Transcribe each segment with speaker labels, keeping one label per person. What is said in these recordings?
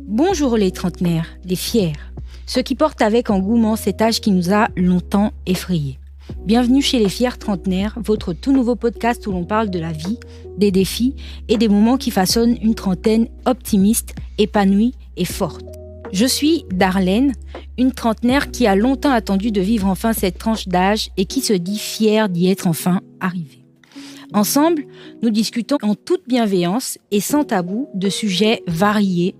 Speaker 1: Bonjour les trentenaires, les fiers, ceux qui portent avec engouement cet âge qui nous a longtemps effrayés. Bienvenue chez les fiers trentenaires, votre tout nouveau podcast où l'on parle de la vie, des défis et des moments qui façonnent une trentaine optimiste, épanouie et forte. Je suis Darlène, une trentenaire qui a longtemps attendu de vivre enfin cette tranche d'âge et qui se dit fière d'y être enfin arrivée. Ensemble, nous discutons en toute bienveillance et sans tabou de sujets variés,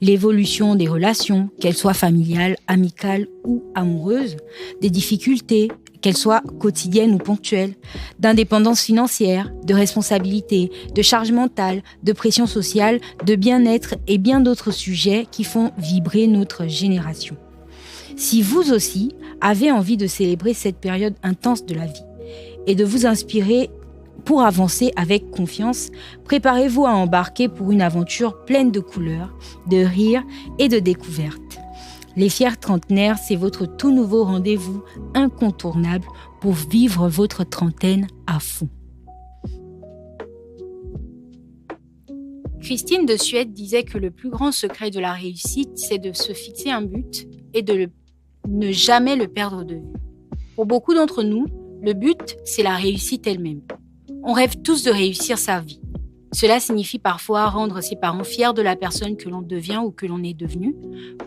Speaker 1: l'évolution des relations, qu'elles soient familiales, amicales ou amoureuses, des difficultés, qu'elles soient quotidiennes ou ponctuelles, d'indépendance financière, de responsabilité, de charge mentale, de pression sociale, de bien-être et bien d'autres sujets qui font vibrer notre génération. Si vous aussi avez envie de célébrer cette période intense de la vie et de vous inspirer pour avancer avec confiance, préparez-vous à embarquer pour une aventure pleine de couleurs, de rires et de découvertes. Les fiers trentenaires, c'est votre tout nouveau rendez-vous incontournable pour vivre votre trentaine à fond. Christine de Suède disait que le plus grand secret de la réussite, c'est de se fixer un but et de ne jamais le perdre de vue. Pour beaucoup d'entre nous, le but, c'est la réussite elle-même. On rêve tous de réussir sa vie. Cela signifie parfois rendre ses parents fiers de la personne que l'on devient ou que l'on est devenu.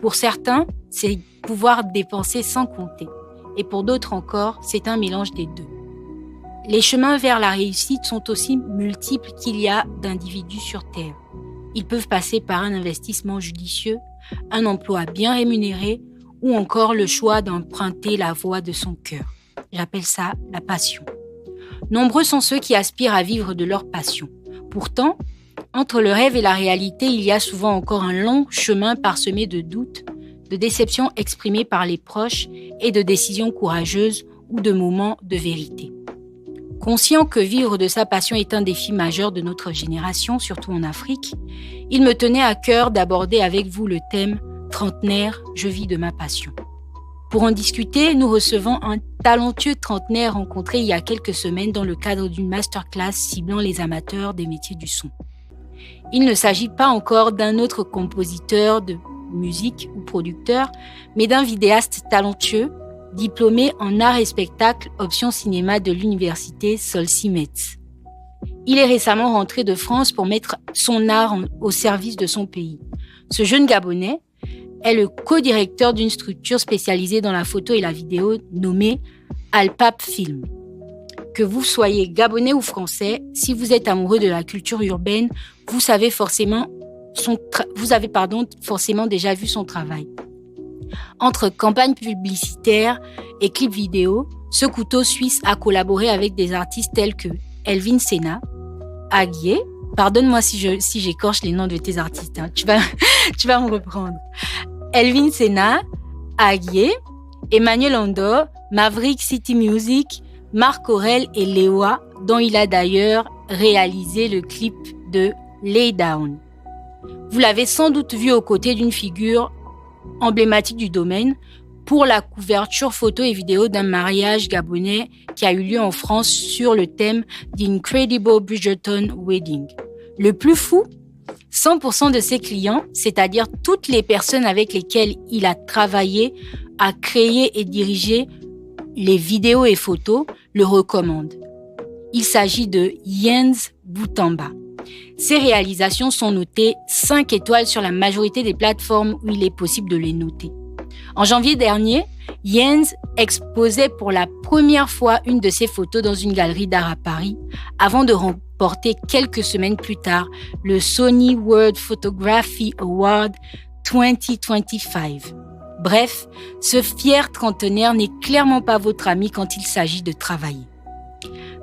Speaker 1: Pour certains, c'est pouvoir dépenser sans compter. Et pour d'autres encore, c'est un mélange des deux. Les chemins vers la réussite sont aussi multiples qu'il y a d'individus sur Terre. Ils peuvent passer par un investissement judicieux, un emploi bien rémunéré ou encore le choix d'emprunter la voie de son cœur. J'appelle ça la passion. Nombreux sont ceux qui aspirent à vivre de leur passion. Pourtant, entre le rêve et la réalité, il y a souvent encore un long chemin parsemé de doutes, de déceptions exprimées par les proches et de décisions courageuses ou de moments de vérité. Conscient que vivre de sa passion est un défi majeur de notre génération, surtout en Afrique, il me tenait à cœur d'aborder avec vous le thème « Trentenaire, je vis de ma passion ». Pour en discuter, nous recevons un talentueux trentenaire rencontré il y a quelques semaines dans le cadre d'une masterclass ciblant les amateurs des métiers du son. Il ne s'agit pas encore d'un autre compositeur de musique ou producteur, mais d'un vidéaste talentueux, diplômé en art et spectacle, option cinéma de l'université Solsi Metz. Il est récemment rentré de France pour mettre son art au service de son pays. Ce jeune Gabonais est le co-directeur d'une structure spécialisée dans la photo et la vidéo nommée Alpap Film. Que vous soyez gabonais ou français, si vous êtes amoureux de la culture urbaine, vous avez forcément déjà vu son travail. Entre campagnes publicitaires et clips vidéo, ce couteau suisse a collaboré avec des artistes tels que Elvin Sena, Aguier, pardonne-moi si j'écorche les noms de tes artistes, hein. Tu vas me reprendre. Elvin Sena, Aguier, Emmanuel Andor, Maverick City Music, Marc Aurel et Lewa, dont il a d'ailleurs réalisé le clip de Lay Down. Vous l'avez sans doute vu aux côtés d'une figure emblématique du domaine pour la couverture photo et vidéo d'un mariage gabonais qui a eu lieu en France sur le thème The Incredible Bridgerton Wedding. Le plus fou, 100% de ses clients, c'est-à-dire toutes les personnes avec lesquelles il a travaillé, a créé et dirigé les vidéos et photos, le recommandent. Il s'agit de Jens Boutamba. Ses réalisations sont notées 5 étoiles sur la majorité des plateformes où il est possible de les noter. En janvier dernier, Jens exposait pour la première fois une de ses photos dans une galerie d'art à Paris, avant de remporter quelques semaines plus tard le Sony World Photography Award 2025. Bref, ce fier trentenaire n'est clairement pas votre ami quand il s'agit de travailler.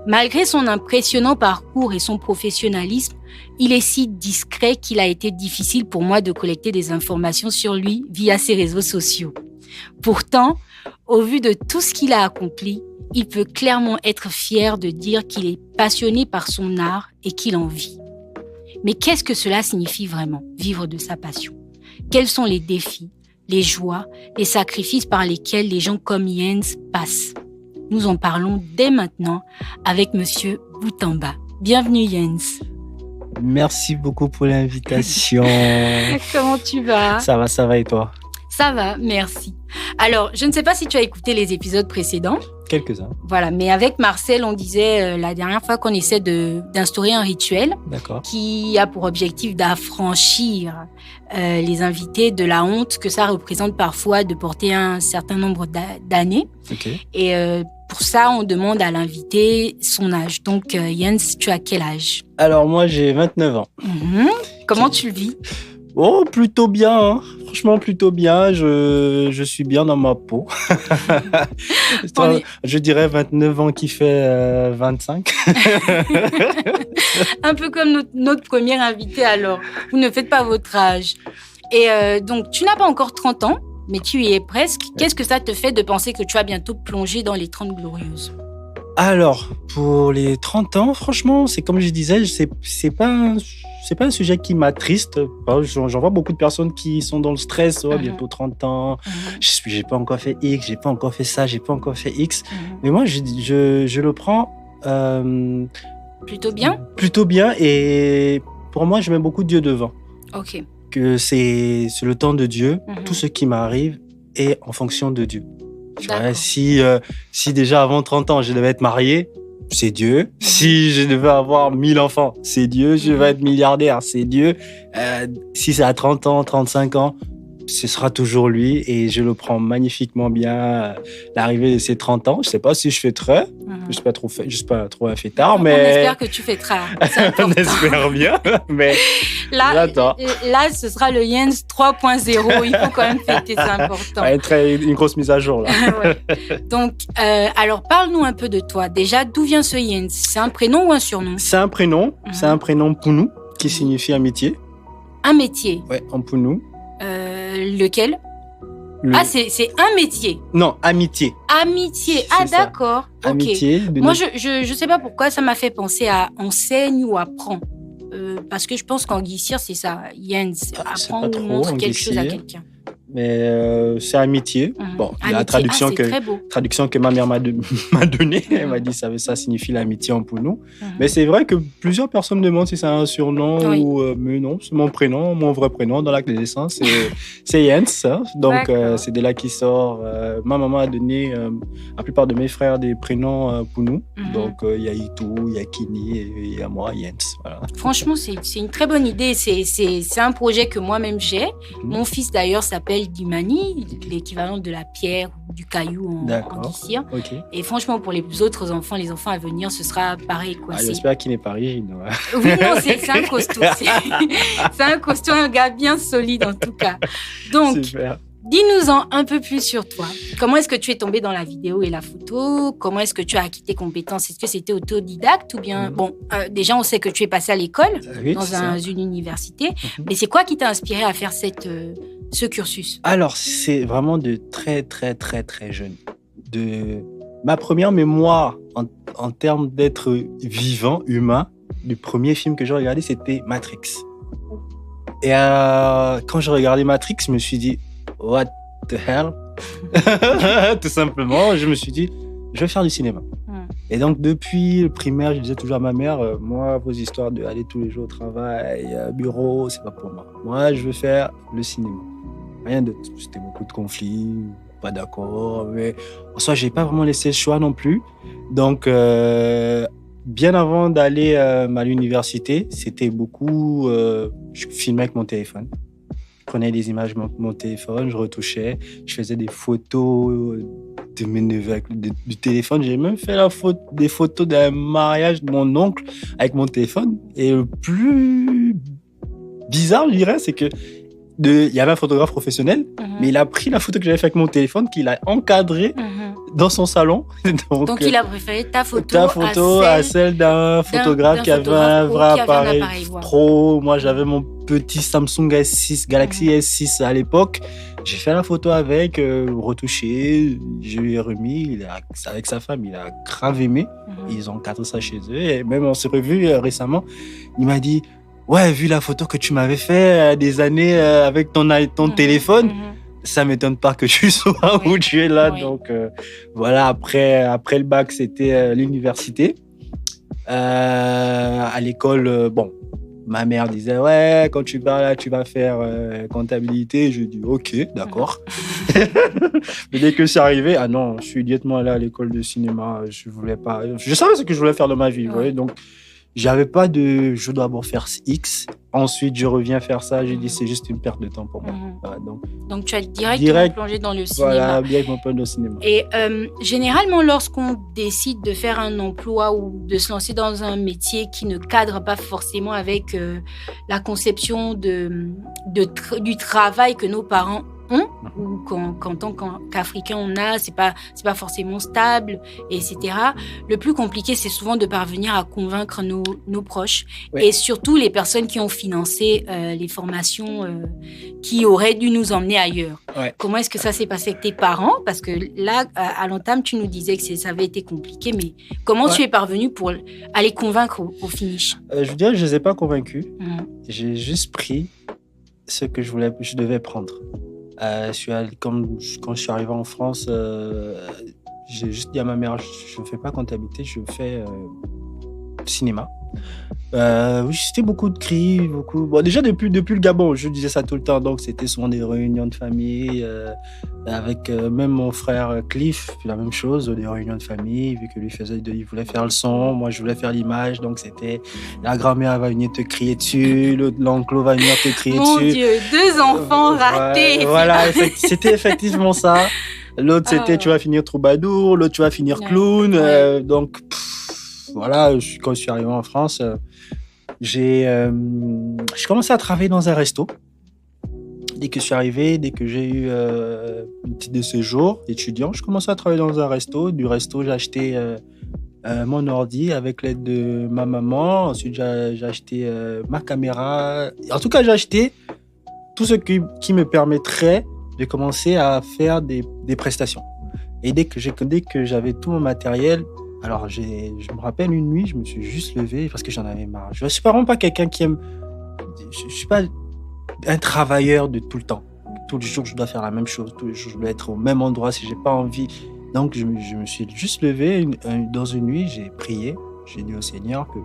Speaker 1: Malgré son impressionnant parcours et son professionnalisme, il est si discret qu'il a été difficile pour moi de collecter des informations sur lui via ses réseaux sociaux. Pourtant, au vu de tout ce qu'il a accompli, il peut clairement être fier de dire qu'il est passionné par son art et qu'il en vit. Mais qu'est-ce que cela signifie vraiment, vivre de sa passion ? Quels sont les défis, les joies, les sacrifices par lesquels les gens comme Jens passent ? Nous en parlons dès maintenant avec Monsieur Boutamba. Bienvenue Jens.
Speaker 2: Merci beaucoup pour l'invitation.
Speaker 1: Comment tu vas?
Speaker 2: Ça va et toi?
Speaker 1: Ça va, merci. Alors, je ne sais pas si tu as écouté les épisodes précédents.
Speaker 2: Quelques-uns.
Speaker 1: Voilà, mais avec Marcel, on disait la dernière fois qu'on essaie d'instaurer un rituel qui a pour objectif d'affranchir les invités de la honte que ça représente parfois de porter un certain nombre d'années.
Speaker 2: Okay.
Speaker 1: Et pour ça, on demande à l'invité son âge. Donc, Jens, tu as quel âge?
Speaker 2: Alors, moi, j'ai 29 ans.
Speaker 1: Comment tu le vis?
Speaker 2: Oh, plutôt bien, hein. Franchement, plutôt bien. Je suis bien dans ma peau. Je dirais 29 ans qui fait 25.
Speaker 1: Un peu comme notre premier invité, alors. Vous ne faites pas votre âge. Et donc, tu n'as pas encore 30 ans, mais tu y es presque. Qu'est-ce que ça te fait de penser que tu vas bientôt plonger dans les 30 glorieuses?
Speaker 2: Alors, pour les 30 ans, franchement, c'est comme je disais, c'est pas un sujet qui m'attriste. J'en vois beaucoup de personnes qui sont dans le stress. Bientôt 30 ans, j'ai pas encore fait X, j'ai pas encore fait ça, j'ai pas encore fait X. Mais moi, je le prends
Speaker 1: plutôt bien.
Speaker 2: Plutôt bien, et pour moi, je mets beaucoup Dieu devant.
Speaker 1: Ok.
Speaker 2: Que c'est le temps de Dieu. Tout ce qui m'arrive est en fonction de Dieu. Ouais, si déjà avant 30 ans, je devais être marié, c'est Dieu. Si je devais avoir 1000 enfants, c'est Dieu. Je vais être milliardaire, c'est Dieu. Si c'est à 30 ans, 35 ans, ce sera toujours lui, et je le prends magnifiquement bien, l'arrivée de ses 30 ans. Je ne sais pas si je fêterai. Je ne suis pas trop un fêtard, mais...
Speaker 1: On espère que tu fêteras.
Speaker 2: On espère bien, mais
Speaker 1: là, ce sera le Jens 3.0. Il faut quand même fêter, c'est important.
Speaker 2: Une grosse mise à jour, là.
Speaker 1: Ouais. Donc, alors, parle-nous un peu de toi. Déjà, d'où vient ce Jens? C'est un prénom ou un surnom?
Speaker 2: C'est un prénom. C'est un prénom Pounou, qui signifie amitié.
Speaker 1: Un métier?
Speaker 2: Ouais, en Pounou.
Speaker 1: Lequel? C'est un métier.
Speaker 2: Non, amitié.
Speaker 1: Amitié. Ah, d'accord.
Speaker 2: Amitié.
Speaker 1: Okay. Moi, je sais pas pourquoi ça m'a fait penser à enseigne ou apprend. Parce que je pense qu'en guissière, c'est ça. Jens apprend ou montre quelque chose à quelqu'un.
Speaker 2: Mais c'est amitié. Bon, il y a la traduction que ma mère m'a donnée. Elle m'a dit ça signifie l'amitié en Pounou. Mais c'est vrai que plusieurs personnes me demandent si c'est un surnom ou... mais non, c'est mon prénom, mon vrai prénom dans l'acte de naissance. C'est Jens. Donc, c'est de là qu'il sort. Ma maman a donné la plupart de mes frères des prénoms Pounou. Donc, il y a Ito, il y a Kini et il y a moi, Jens. Voilà.
Speaker 1: Franchement, c'est une très bonne idée. C'est un projet que moi-même j'ai. Mon fils, d'ailleurs, s'appelle Dimani, l'équivalent de la pierre ou du caillou en guissière. Et franchement, pour les autres enfants, les enfants à venir, ce sera pareil.
Speaker 2: J'espère qu'il n'est pas rigide.
Speaker 1: Oui, non, c'est un costaud. C'est un costaud, un gars bien solide en tout cas. Donc,
Speaker 2: super.
Speaker 1: Dis-nous-en un peu plus sur toi. Comment est-ce que tu es tombé dans la vidéo et la photo? Comment est-ce que tu as acquis tes compétences? Est-ce que c'était autodidacte ou bien... Bon, déjà, on sait que tu es passé à l'école, dans une université. Mais c'est quoi qui t'a inspiré à faire ce cursus?
Speaker 2: Alors, c'est vraiment de très, très, très, très jeune. Ma première mémoire en termes d'être vivant, humain, le premier film que j'ai regardé, c'était Matrix. Et quand j'ai regardé Matrix, je me suis dit... What the hell? Tout simplement, je me suis dit, je vais faire du cinéma. Et donc, depuis le primaire, je disais toujours à ma mère, moi, vos histoires d'aller tous les jours au travail, bureau, c'est pas pour moi. Moi, je veux faire le cinéma. Rien d'autre. C'était beaucoup de conflits, pas d'accord, mais en soi, j'ai pas vraiment laissé le choix non plus. Donc, bien avant d'aller à l'université, c'était beaucoup... je filmais avec mon téléphone. Je prenais des images avec mon téléphone, je retouchais, je faisais des photos de mes neveux avec du téléphone. J'ai même fait des photos d'un mariage de mon oncle avec mon téléphone. Et le plus bizarre, je dirais, c'est que il y avait un photographe professionnel, mais il a pris la photo que j'avais faite avec mon téléphone, qu'il a encadrée dans son salon.
Speaker 1: Donc il a préféré ta photo
Speaker 2: à celle d'un photographe qui avait un vrai appareil pro. Moi, j'avais mon petit Samsung S6, Galaxy S6 à l'époque. J'ai fait la photo avec, retouché, je lui ai remis. Avec sa femme, il a grave aimé. Ils ont encadré ça chez eux. Et même on s'est revus récemment. Il m'a dit... Ouais, vu la photo que tu m'avais fait des années avec ton téléphone, ça m'étonne pas que tu sois où tu es là. Donc voilà, après le bac, c'était l'université. À l'école, Ma mère disait, ouais, quand tu vas là, tu vas faire comptabilité. Je dis, ok, d'accord. Mais dès que c'est arrivé, ah non, je suis directement allé à l'école de cinéma. Je voulais pas. Je savais ce que je voulais faire dans ma vie, vous voyez. Donc, j'avais pas de. Je dois d'abord faire X. Ensuite, je reviens faire ça. J'ai dit, c'est juste une perte de temps pour moi. Voilà,
Speaker 1: donc, tu as directement plongé dans le cinéma.
Speaker 2: Voilà, directement plongé dans le cinéma.
Speaker 1: Et généralement, lorsqu'on décide de faire un emploi ou de se lancer dans un métier qui ne cadre pas forcément avec la conception du travail que nos parents ont, ou qu'en tant qu'Africains on a, c'est pas forcément stable, etc. Le plus compliqué, c'est souvent de parvenir à convaincre nos proches, et surtout les personnes qui ont financé les formations qui auraient dû nous emmener ailleurs. Comment est-ce que ça s'est passé avec tes parents? Parce que là, à l'entame, tu nous disais que ça avait été compliqué, mais comment tu es parvenu pour aller convaincre au finish?
Speaker 2: Je veux dire, je les ai pas convaincus. J'ai juste pris ce que je devais prendre. Quand je suis arrivé en France, j'ai juste dit à ma mère, je ne fais pas comptabilité, je fais cinéma. Oui, c'était beaucoup de cris, beaucoup. Bon, déjà depuis le Gabon, je disais ça tout le temps, donc c'était souvent des réunions de famille avec même mon frère Cliff, la même chose, des réunions de famille, vu que lui il voulait faire le son, moi je voulais faire l'image, donc c'était la grand-mère va venir te crier dessus, l'oncle va venir te crier dessus.
Speaker 1: Mon Dieu, 2 enfants ratés.
Speaker 2: Voilà, c'était effectivement ça. L'autre c'était tu vas finir troubadour, l'autre tu vas finir clown, donc. Voilà, quand je suis arrivé en France, j'ai commencé à travailler dans un resto. Dès que je suis arrivé, dès que j'ai eu une petite de séjour étudiant, je commençais à travailler dans un resto. Du resto, j'ai acheté mon ordi avec l'aide de ma maman. Ensuite, j'ai acheté ma caméra. En tout cas, j'ai acheté tout ce qui me permettrait de commencer à faire des prestations. Et dès que j'avais tout mon matériel, alors, je me rappelle une nuit, je me suis juste levé parce que j'en avais marre. Je ne suis vraiment pas quelqu'un qui aime... Je ne suis pas un travailleur de tout le temps. Tous les jours, je dois faire la même chose. Tous les jours, je dois être au même endroit si je n'ai pas envie. Donc, je me suis juste levé dans une nuit. J'ai prié. J'ai dit au Seigneur que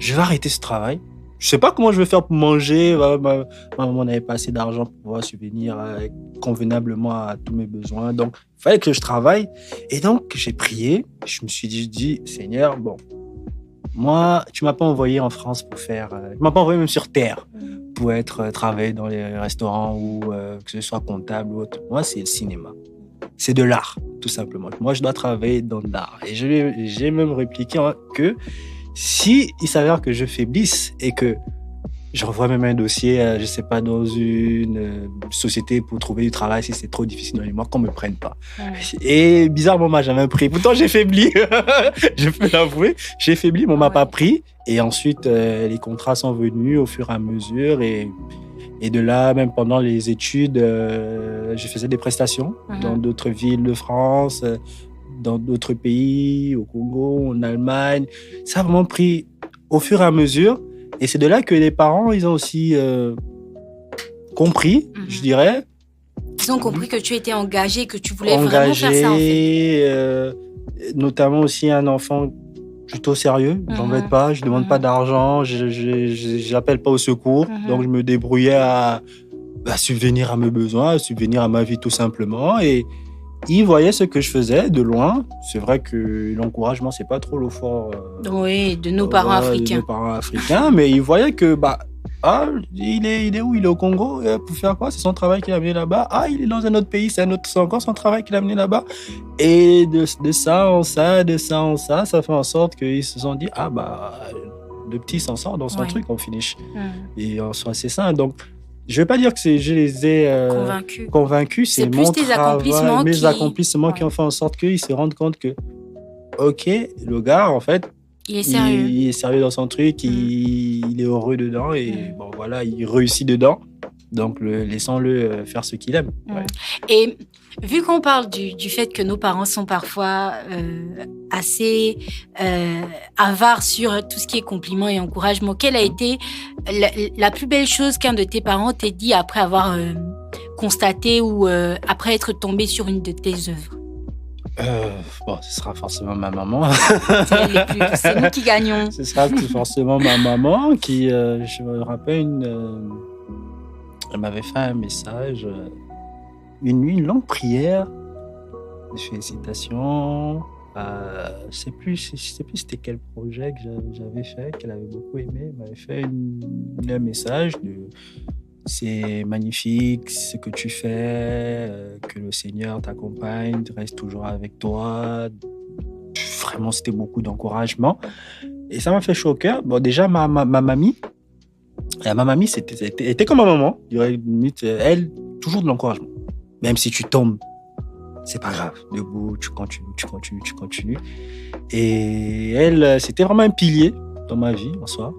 Speaker 2: je vais arrêter ce travail. Je ne sais pas comment je vais faire pour manger. Ma maman n'avait pas assez d'argent pour pouvoir subvenir convenablement à tous mes besoins. Donc, il fallait que je travaille. Et donc, j'ai prié. Je me suis dit, Seigneur, bon, moi, tu ne m'as pas envoyé en France pour faire... tu ne m'as pas envoyé même sur terre pour travailler dans les restaurants ou que ce soit comptable ou autre. Moi, c'est le cinéma. C'est de l'art, tout simplement. Moi, je dois travailler dans l'art. Et j'ai même répliqué que si il s'avère que je faiblisse et que je revois même un dossier, je ne sais pas, dans une société pour trouver du travail, si c'est trop difficile dans les mois, qu'on ne me prenne pas. Et bizarrement, moi, j'avais un prix. Pourtant, j'ai faibli. Je peux l'avouer. J'ai faibli, mais on ne m'a pas pris. Et ensuite, les contrats sont venus au fur et à mesure. Et de là, même pendant les études, je faisais des prestations dans d'autres villes de France, dans d'autres pays, au Congo, en Allemagne. Ça a vraiment pris au fur et à mesure. Et c'est de là que les parents, ils ont aussi compris, je dirais.
Speaker 1: Ils ont compris que tu étais engagé, que tu voulais vraiment faire ça, en fait.
Speaker 2: Notamment aussi un enfant plutôt sérieux. Je n'embête pas, je ne demande pas d'argent, je n'appelle pas au secours. Donc, je me débrouillais à subvenir à mes besoins, à subvenir à ma vie tout simplement. Et ils voyaient ce que je faisais de loin. C'est vrai que l'encouragement, c'est pas trop le fort.
Speaker 1: De nos parents africains.
Speaker 2: De nos parents africains, mais ils voyaient que il est où? Il est au Congo. Pour faire quoi? C'est son travail qui l'a amené là-bas. Ah, il est dans un autre pays. C'est encore son travail qui l'a amené là-bas. Et de ça en ça, ça fait en sorte qu'ils se sont dit le petit s'en sort dans son truc en finish. Et en soi, c'est ça. Donc, je ne vais pas dire que je les ai convaincus. C'est mon travail, mes accomplissements qui ont fait en sorte qu'ils se rendent compte que, OK, le gars, en fait,
Speaker 1: il est sérieux.
Speaker 2: Il est sérieux dans son truc, il est heureux dedans et bon, voilà, il réussit dedans. Donc, laissons-le faire ce qu'il aime.
Speaker 1: Et vu qu'on parle du fait que nos parents sont parfois assez avares sur tout ce qui est compliments et encouragement, quelle a été la plus belle chose qu'un de tes parents t'ait dit après avoir constaté ou après être tombé sur une de tes œuvres?
Speaker 2: Bon, ce sera forcément ma maman.
Speaker 1: C'est nous qui gagnons.
Speaker 2: Ce sera forcément ma maman qui, je me rappelle, elle m'avait fait un message, une nuit, une longue prière, de félicitations. Je sais plus c'était quel projet que j'avais fait, qu'elle avait beaucoup aimé. Elle m'avait fait un message de c'est magnifique ce que tu fais, que le Seigneur t'accompagne, reste toujours avec toi. Vraiment, c'était beaucoup d'encouragement. Et ça m'a fait chaud au cœur. Bon, déjà, ma mamie, était comme ma maman. Il y aurait elle, toujours de l'encouragement. Même si tu tombes, c'est pas grave. Debout, tu continues. Et elle, c'était vraiment un pilier dans ma vie en soi.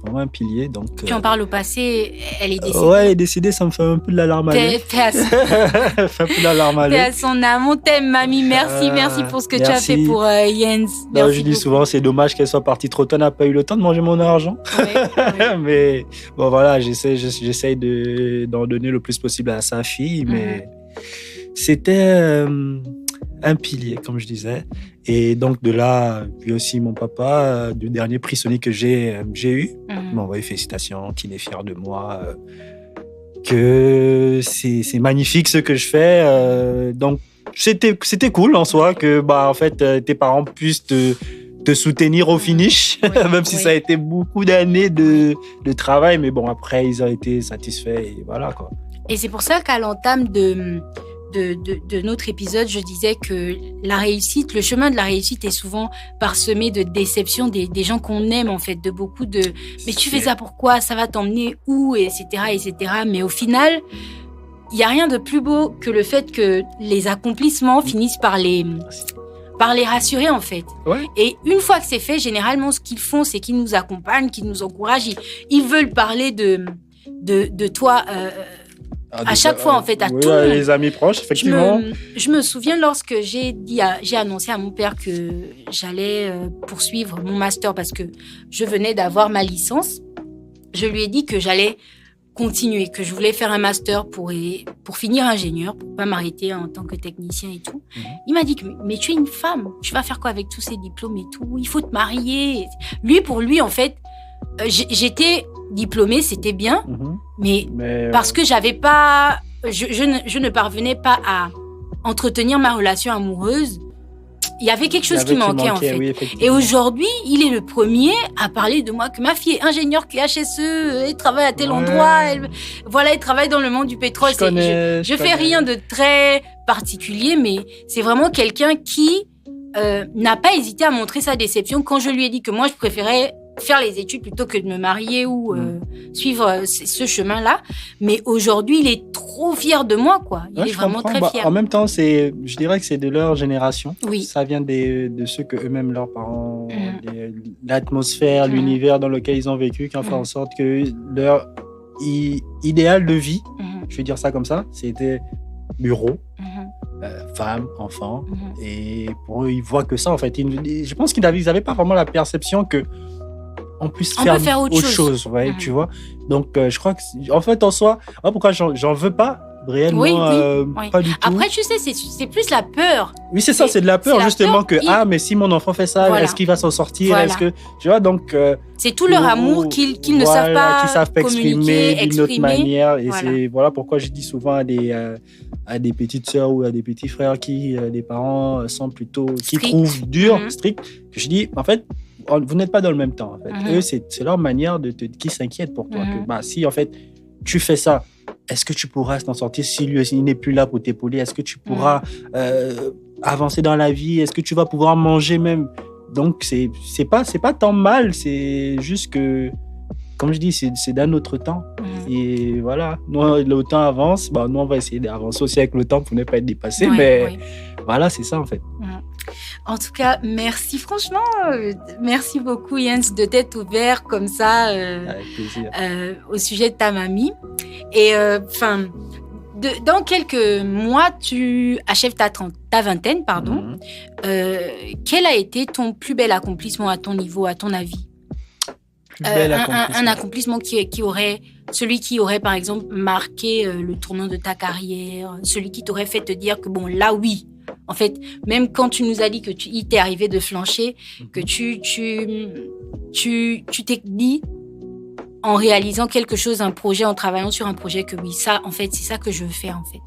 Speaker 2: Vraiment un pilier. Donc,
Speaker 1: tu en parles au passé, elle est décédée.
Speaker 2: Ouais, elle est décédée, ça me fait un peu de l'alarme à l'œil.
Speaker 1: Paix à son âme. On t'aime, mamie. Merci pour ce que tu as fait pour Jens.
Speaker 2: Non, je dis souvent, c'est dommage qu'elle soit partie trop tôt, elle n'a pas eu le temps de manger mon argent. Ouais. Mais bon, voilà, j'essaye d'en donner le plus possible à sa fille, mais c'était un pilier, comme je disais. Et donc, de là, puis aussi mon papa, du dernier prisonnier que j'ai eu, m'a envoyé félicitations, qu'il est fier de moi, que c'est magnifique ce que je fais. Donc, c'était cool en soi que, en fait, tes parents puissent te soutenir au finish, même si ça a été beaucoup d'années de travail. Mais bon, après, ils ont été satisfaits et voilà, quoi.
Speaker 1: Et c'est pour ça qu'à l'entame de notre épisode, je disais que la réussite, le chemin de la réussite est souvent parsemé de déceptions des gens qu'on aime, en fait, de beaucoup de « mais tu fais ça pourquoi ? Ça va t'emmener où ?» etc. Mais au final, il n'y a rien de plus beau que le fait que les accomplissements finissent par les rassurer, en fait.
Speaker 2: Ouais.
Speaker 1: Et une fois que c'est fait, généralement, ce qu'ils font, c'est qu'ils nous accompagnent, qu'ils nous encouragent. Ils veulent parler de toi à chaque fois, en fait, à tout le monde.
Speaker 2: Les amis proches, effectivement.
Speaker 1: Je me souviens lorsque j'ai annoncé à mon père que j'allais poursuivre mon master parce que je venais d'avoir ma licence. Je lui ai dit que j'allais continuer, que je voulais faire un master pour finir ingénieur, pour pas m'arrêter en tant que technicien et tout. Il m'a dit mais tu es une femme, tu vas faire quoi avec tous ces diplômes et tout ? Il faut te marier. Pour lui, en fait, j'étais diplômée, c'était bien, mais parce que j'avais pas, je ne parvenais pas à entretenir ma relation amoureuse. Il y avait quelque chose qui manquait, en fait. Oui, et aujourd'hui, il est le premier à parler de moi, que ma fille est ingénieure QHSE, elle travaille à tel endroit, elle travaille dans le monde du pétrole. Je fais rien de très particulier, mais c'est vraiment quelqu'un qui n'a pas hésité à montrer sa déception quand je lui ai dit que moi, je préférais faire les études plutôt que de me marier ou suivre ce chemin-là. Mais aujourd'hui, il est trop fier de moi, quoi. Il est vraiment très fier.
Speaker 2: En même temps, je dirais que c'est de leur génération.
Speaker 1: Oui.
Speaker 2: Ça vient de ceux que eux-mêmes, leurs parents, l'atmosphère, l'univers dans lequel ils ont vécu, qui ont fait en sorte que leur idéal de vie, je vais dire ça comme ça, c'était bureau, femme, enfant. Et pour eux, ils voient que ça, en fait. Je pense qu'ils n'avaient pas vraiment la perception que on puisse faire autre chose, ouais, tu vois. Donc, je crois que, en fait, en soi, pourquoi j'en veux pas réellement,
Speaker 1: oui.
Speaker 2: pas du tout.
Speaker 1: Après, tu sais, c'est plus la peur.
Speaker 2: Oui, c'est ça, c'est de la peur, justement, mais si mon enfant fait ça, est-ce qu'il va s'en sortir ? Est-ce que, tu vois, donc...
Speaker 1: c'est tout leur amour qu'ils ne savent pas
Speaker 2: exprimer d'une autre manière. Et c'est pourquoi je dis souvent à des petites sœurs ou à des petits frères des parents sont plutôt, qui trouvent dur, strict, que je dis, en fait, vous n'êtes pas dans le même temps, en fait. Eux, c'est leur manière qui s'inquiète pour toi. Que, si, en fait, tu fais ça, est-ce que tu pourras t'en sortir si lui il n'est plus là pour t'épauler ? Est-ce que tu pourras avancer dans la vie ? Est-ce que tu vas pouvoir manger même ? Donc, c'est pas tant mal, c'est juste que, comme je dis, c'est d'un autre temps. Et voilà, nous, le temps avance. Nous, on va essayer d'avancer aussi avec le temps pour ne pas être dépassé. Voilà, c'est ça, en fait.
Speaker 1: En tout cas, merci, franchement. Merci beaucoup, Jens, de t'être ouvert comme ça au sujet de ta mamie. Et dans quelques mois, tu achèves ta vingtaine, pardon. Quel a été ton plus bel accomplissement à ton niveau, à ton avis ? Un accomplissement celui qui aurait, par exemple, marqué le tournant de ta carrière, celui qui t'aurait fait te dire que, bon, là, oui, En fait, même quand tu nous as dit que il t'est arrivé de flancher, que tu t'es dit en réalisant quelque chose, un projet, en travaillant sur un projet, que oui, ça, en fait, c'est ça que je veux faire, en fait.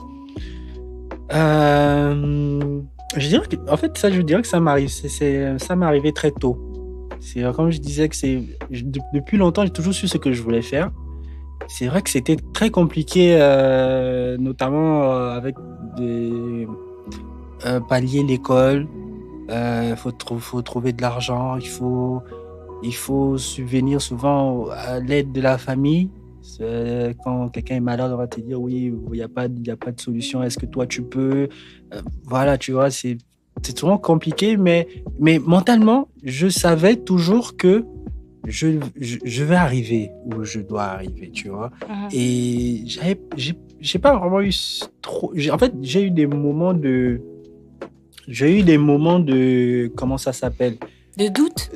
Speaker 2: Je dirais que, en fait, ça, je dirais que ça m'arrive. Ça m'est arrivé très tôt. C'est comme je disais que depuis longtemps, j'ai toujours su ce que je voulais faire. C'est vrai que c'était très compliqué, notamment avec des pallier l'école. Faut trouver de l'argent. Il faut subvenir souvent à l'aide de la famille. Quand quelqu'un est malade, on va te dire oui, il y a pas de solution. Est-ce que toi tu peux? Voilà, tu vois, c'est souvent compliqué, mais mentalement, je savais toujours que je vais arriver où je dois arriver, tu vois. Et j'ai pas vraiment eu trop. En fait, j'ai eu des moments de comment ça s'appelle?
Speaker 1: De doute?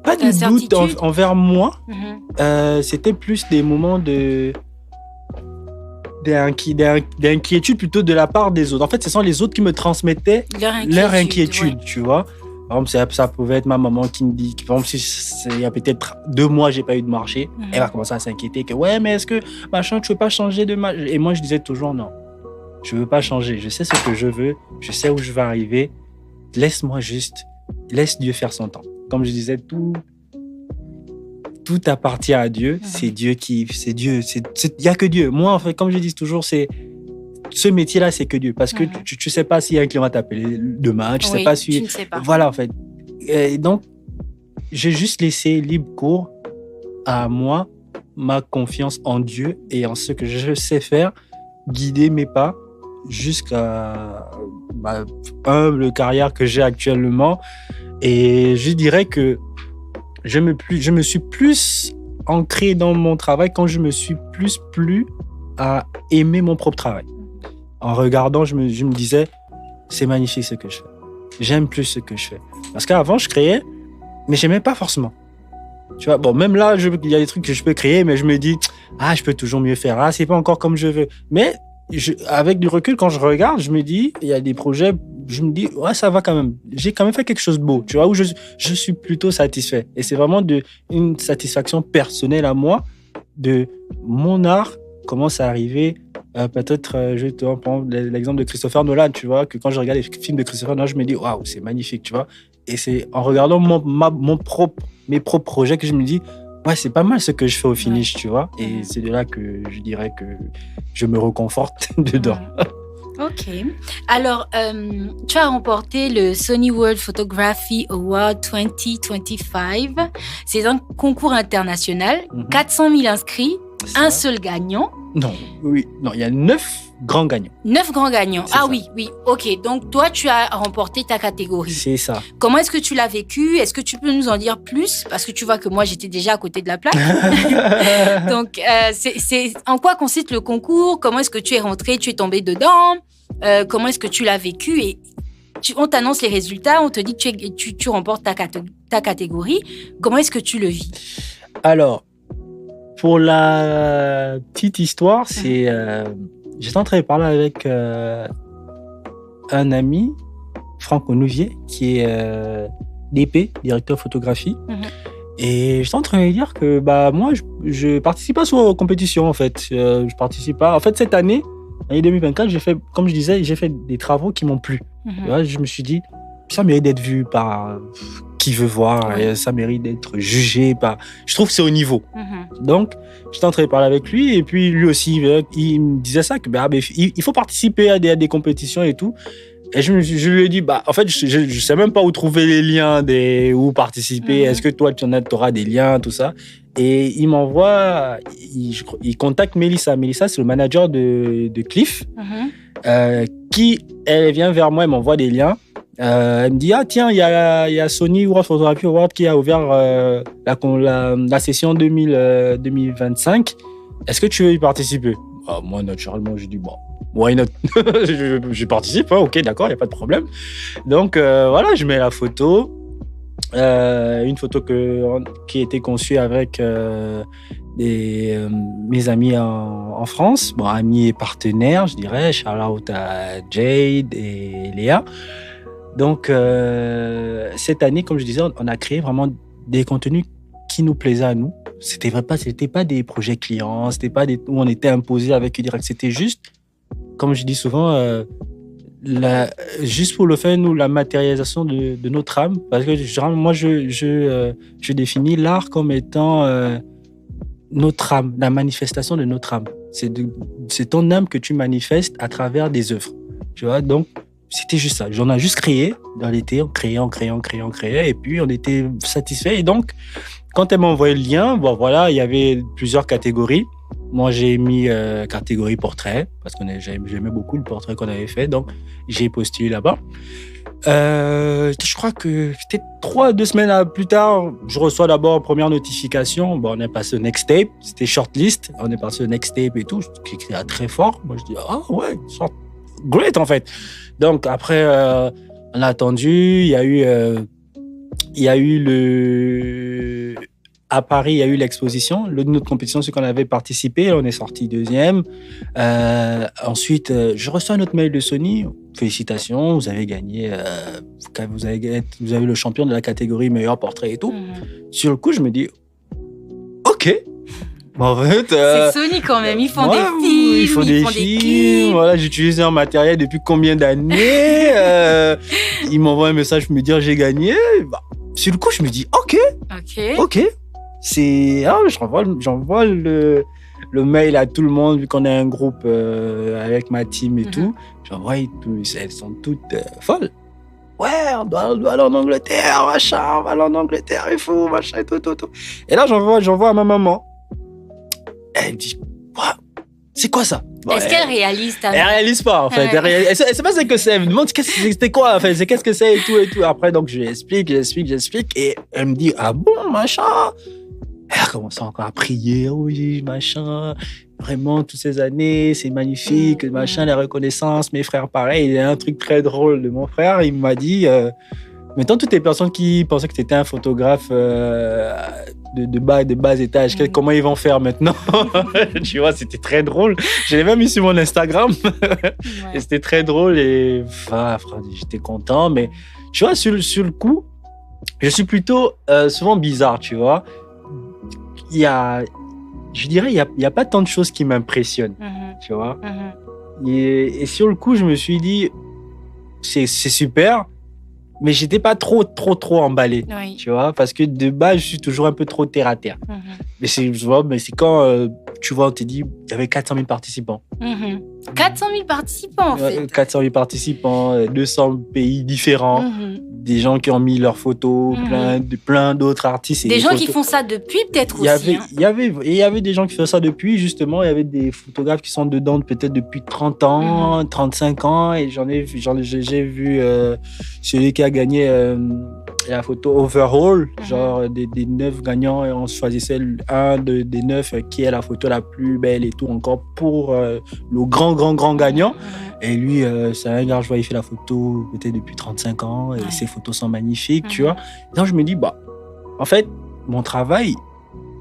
Speaker 2: Pas de doute envers moi. C'était plus des moments d'inquiétude plutôt de la part des autres. En fait, ce sont les autres qui me transmettaient leur inquiétude, tu vois. Par exemple, ça pouvait être ma maman qui me dit, par exemple, si il y a peut-être 2 mois, j'ai pas eu de marché, elle va commencer à s'inquiéter que ouais, mais est-ce que machin, tu veux pas changer de marché? Et moi, je disais toujours non, je veux pas changer. Je sais ce que je veux, je sais où je vais arriver. Laisse-moi juste, laisse Dieu faire son temps. Comme je disais, tout appartient à Dieu. C'est Dieu il y a que Dieu. Moi, en fait, comme je dis toujours, ce métier-là, c'est que Dieu. Parce que tu sais pas s'il y a un client va t'appeler demain, tu sais pas si...
Speaker 1: Tu ne sais pas.
Speaker 2: Voilà, en fait. Et donc, j'ai juste laissé libre cours à moi, ma confiance en Dieu et en ce que je sais faire, guider mes pas jusqu'à ma humble carrière que j'ai actuellement. Et je dirais que je me suis plus ancré dans mon travail quand je me suis plus plu à aimer mon propre travail. En regardant, je me disais, c'est magnifique ce que je fais. J'aime plus ce que je fais. Parce qu'avant, je créais, mais j'aimais pas forcément. Tu vois, bon, même là, il y a des trucs que je peux créer, mais je me dis, je peux toujours mieux faire. C'est pas encore comme je veux. Mais avec du recul, quand je regarde, je me dis, il y a des projets, je me dis, ouais, ça va quand même. J'ai quand même fait quelque chose de beau, tu vois, où je suis plutôt satisfait. Et c'est vraiment une satisfaction personnelle à moi de mon art commence à arriver. Peut-être, je te prends l'exemple de Christopher Nolan, tu vois, que quand je regarde les films de Christopher Nolan, je me dis, waouh, c'est magnifique, tu vois. Et c'est en regardant mes propres projets que je me dis, ouais, c'est pas mal ce que je fais au finish, tu vois. Et c'est de là que je dirais que je me reconforte dedans.
Speaker 1: Ok. Alors, tu as remporté le Sony World Photography Award 2025. C'est un concours international, 400 000 inscrits, un seul gagnant.
Speaker 2: Non, il y a 9 grands gagnants. 9
Speaker 1: grands gagnants. Oui, ok. Donc, toi, tu as remporté ta catégorie.
Speaker 2: C'est ça.
Speaker 1: Comment est-ce que tu l'as vécu? Est-ce que tu peux nous en dire plus? Parce que tu vois que moi, j'étais déjà à côté de la plaque. Donc, c'est en quoi consiste le concours? Comment est-ce que tu es rentré? Tu es tombé dedans? Comment est-ce que tu l'as vécu? Et on t'annonce les résultats, on te dit que tu remportes ta catégorie. Comment est-ce que tu le vis?
Speaker 2: Alors, pour la petite histoire, c'est... j'étais en train de parler avec un ami, Franck Onouvier, qui est DP, directeur photographie. Et j'étais en train de lui dire que moi, je participe pas souvent aux compétitions, en fait. Je participe pas. En fait, cette année 2024, comme je disais, j'ai fait des travaux qui m'ont plu. Là, je me suis dit, ça mérite d'être vu par qui veut voir, et ça mérite d'être jugé par... Je trouve que c'est au niveau. Donc, j'étais en train de parler avec lui, et puis lui aussi, il me disait ça, que il faut participer à des compétitions et tout. Et je lui ai dit, en fait, je sais même pas où trouver les liens, où participer. Est-ce que toi, tu auras des liens, tout ça? Et il m'envoie, il contacte Mélissa. Mélissa, c'est le manager de Cliff, qui, elle vient vers moi, elle m'envoie des liens. Elle me dit, tiens, il y a Sony World Photography Award qui a ouvert la session 2025. Est-ce que tu veux y participer? Moi, naturellement, je dis, why not? je participe, ok, d'accord, il n'y a pas de problème. Donc, voilà, je mets la photo. Une photo qui a été conçue avec mes amis en en France. Bon, amis et partenaires, je dirais. Shout out à Jade et Léa. Donc, cette année, comme je disais, on a créé vraiment des contenus qui nous plaisaient à nous. C'était pas des projets clients, c'était pas où on était imposé avec direct. C'était juste, comme je dis souvent, juste pour le faire, nous, la matérialisation de notre âme. Parce que moi, je définis l'art comme étant notre âme, la manifestation de notre âme. C'est ton âme que tu manifestes à travers des œuvres. Tu vois, donc, c'était juste ça. J'en ai juste créé dans l'été, on créait, et puis on était satisfait. Et donc, quand elle m'a envoyé le lien, bon, voilà, il y avait plusieurs catégories. Moi, j'ai mis catégorie portrait, parce que j'aimais beaucoup le portrait qu'on avait fait, donc j'ai postulé là-bas. Je crois que c'était 2 semaines plus tard, je reçois d'abord une première notification. Bon, on est passé au next tape, c'était shortlist, on est passé au next tape et tout, qui écrit très fort. Moi, je dis, ah ouais, great en fait. Donc après, on a attendu, il y a eu à Paris, il y a eu l'exposition, notre compétition, c'est qu'on avait participé, on est sorti 2e. Ensuite, je reçois un autre mail de Sony. Félicitations, vous avez gagné, vous avez le champion de la catégorie meilleur portrait et tout. Sur le coup, je me dis, ok. Bon, en fait,
Speaker 1: c'est Sony quand même, ils font des films,
Speaker 2: ils font des clips. Voilà, j'utilise un matériel depuis combien d'années. Ils m'envoient un message pour me dire j'ai gagné. Bah, sur le coup, je me dis ok. J'envoie le mail à tout le monde vu qu'on est un groupe avec ma team et tout. J'envoie tout, elles sont toutes folles. Ouais, on doit aller en Angleterre, machin, on va aller en Angleterre, il faut, machin, et tout. Et là, j'envoie à ma maman. Elle me dit, c'est quoi ça?
Speaker 1: Bon, est-ce qu'elle réalise ta...
Speaker 2: Elle réalise pas, en fait. Elle sait pas ce que c'est. Elle me demande c'était quoi, en fait. Qu'est-ce que c'est et tout. Après, donc, je lui explique. Et elle me dit, ah bon, machin. Elle commence encore à prier. Oui, machin. Vraiment, toutes ces années, c'est magnifique, machin, la reconnaissance. Mes frères, pareil. Il y a un truc très drôle de mon frère. Il m'a dit, maintenant, toutes les personnes qui pensaient que tu étais un photographe de bas étage, comment ils vont faire maintenant? Tu vois, c'était très drôle. Je l'ai même mis sur mon Instagram. Et c'était très drôle et j'étais content. Mais tu vois, sur le coup, je suis plutôt souvent bizarre, tu vois. Je dirais, il y a pas tant de choses qui m'impressionnent, tu vois. Et sur le coup, je me suis dit, c'est super. Mais j'étais pas trop emballé, tu vois, parce que de base, je suis toujours un peu trop terre à terre. Mais c'est quand, tu vois, on te dit, il y avait 400 000 participants.
Speaker 1: 400 000 participants, en fait.
Speaker 2: 400 000 participants, 200 pays différents, des gens qui ont mis leurs photos, plein d'autres artistes.
Speaker 1: Des gens qui font ça depuis, peut-être aussi.
Speaker 2: Il y avait des gens qui font ça depuis, justement. Il y avait des photographes qui sont dedans peut-être depuis 30 ans, 35 ans. Et j'ai vu celui qui a gagné la photo overall, genre des 9 gagnants, et on choisissait un des 9 qui est la photo la plus belle et tout, encore pour le grand gagnant. Et lui, c'est un gars, je vois, il fait la photo peut-être depuis 35 ans, et ses photos sont magnifiques, tu vois. Donc je me dis, en fait, mon travail,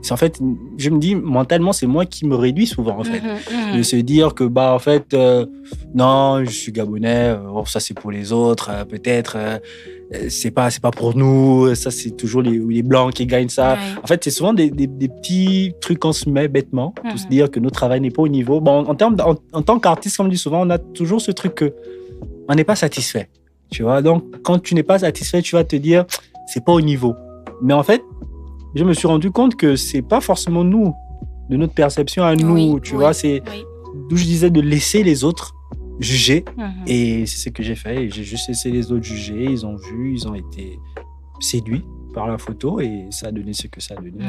Speaker 2: c'est en fait, je me dis, mentalement, c'est moi qui me réduis souvent, en fait. De se dire que, en fait, non, je suis gabonais, ça c'est pour les autres, peut-être, c'est pas pour nous, ça c'est toujours les blancs qui gagnent ça. En fait, c'est souvent des petits trucs qu'on se met bêtement, pour se dire que notre travail n'est pas au niveau. Bon, en tant qu'artiste, comme je dis souvent, on a toujours ce truc que on n'est pas satisfait, tu vois. Donc, quand tu n'es pas satisfait, tu vas te dire, c'est pas au niveau. Mais en fait, je me suis rendu compte que c'est pas forcément nous, de notre perception à nous, tu vois, c'est d'où je disais de laisser les autres juger, et c'est ce que j'ai fait, et j'ai juste laissé les autres juger, ils ont vu, ils ont été séduits par la photo, et ça a donné ce que ça a donné.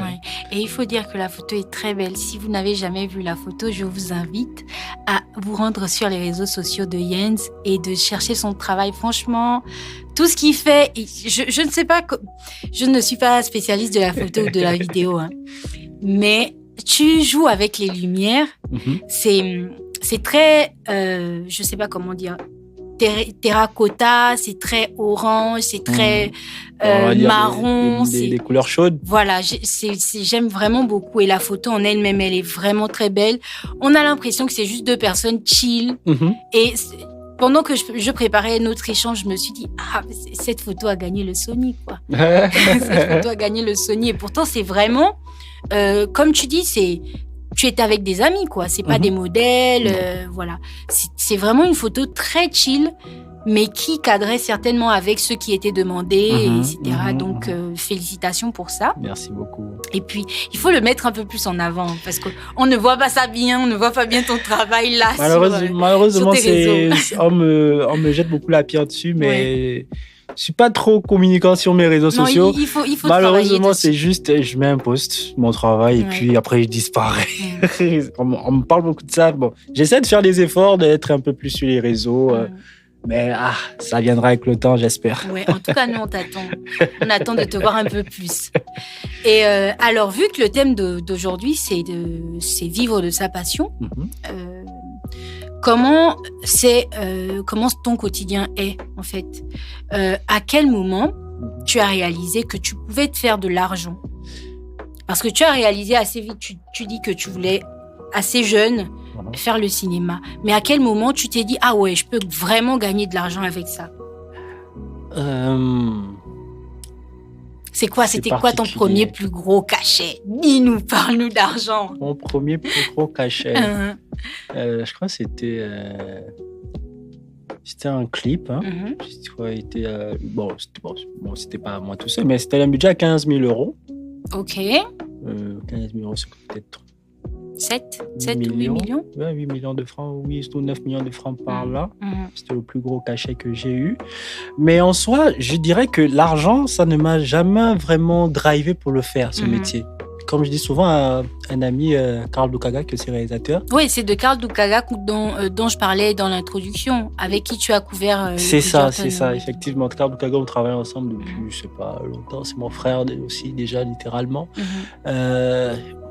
Speaker 1: Et il faut dire que la photo est très belle. Si vous n'avez jamais vu la photo, je vous invite à vous rendre sur les réseaux sociaux de Jens et de chercher son travail. Franchement, tout ce qu'il fait, je ne sais pas, je ne suis pas spécialiste de la photo ou de la vidéo, mais tu joues avec les lumières. C'est très, je ne sais pas comment dire, terracotta, c'est très orange, c'est très
Speaker 2: On va dire
Speaker 1: marron.
Speaker 2: des couleurs chaudes.
Speaker 1: Voilà, j'aime vraiment beaucoup. Et la photo en elle-même, elle est vraiment très belle. On a l'impression que c'est juste deux personnes chill. Et pendant que je préparais notre échange, je me suis dit, cette photo a gagné le Sony, quoi. Cette photo a gagné le Sony. Et pourtant, c'est vraiment, comme tu dis, tu es avec des amis, quoi. C'est pas des modèles, voilà. C'est vraiment une photo très chill, mais qui cadrait certainement avec ceux qui étaient demandés, etc. Donc, félicitations pour ça.
Speaker 2: Merci beaucoup.
Speaker 1: Et puis, il faut le mettre un peu plus en avant, parce qu'on ne voit pas ça bien, on ne voit pas bien ton travail là.
Speaker 2: Malheureusement,
Speaker 1: sur tes réseaux.
Speaker 2: on me jette beaucoup la pierre dessus, mais je suis pas trop communicant sur mes réseaux sociaux.
Speaker 1: Il faut
Speaker 2: Malheureusement, c'est juste, je mets un post, mon travail, et puis après, je disparais. On me parle beaucoup de ça. Bon, j'essaie de faire des efforts, d'être un peu plus sur les réseaux. Mais ça viendra avec le temps, j'espère.
Speaker 1: Ouais, en tout cas, nous, on t'attend. On attend de te voir un peu plus. Et alors, vu que le thème d'aujourd'hui, c'est vivre de sa passion, comment ton quotidien est, en fait? À quel moment tu as réalisé que tu pouvais te faire de l'argent? Parce que tu as réalisé assez vite, tu dis que tu voulais, assez jeune, faire le cinéma. Mais à quel moment tu t'es dit, ah ouais, je peux vraiment gagner de l'argent avec ça? C'était quoi ton premier plus gros cachet? Dis-nous, parle-nous d'argent.
Speaker 2: Mon premier plus gros cachet, je crois que c'était un clip. C'était pas moi tout seul, mais c'était un budget à 15 000 euros.
Speaker 1: Ok.
Speaker 2: 15 000 euros, c'est peut-être
Speaker 1: 7 ou 8 millions?
Speaker 2: Ouais, 8 millions de francs, 8 ou 9 millions de francs par là. C'était le plus gros cachet que j'ai eu. Mais en soi, je dirais que l'argent, ça ne m'a jamais vraiment drivé pour le faire, ce métier. Comme je dis souvent à un ami, Karl Dukaga, que c'est réalisateur.
Speaker 1: Oui, c'est de Karl Dukaga dont je parlais dans l'introduction, avec qui tu as couvert.
Speaker 2: C'est ça, effectivement. Karl Dukaga, on travaille ensemble depuis, je sais pas, longtemps. C'est mon frère aussi, déjà, littéralement.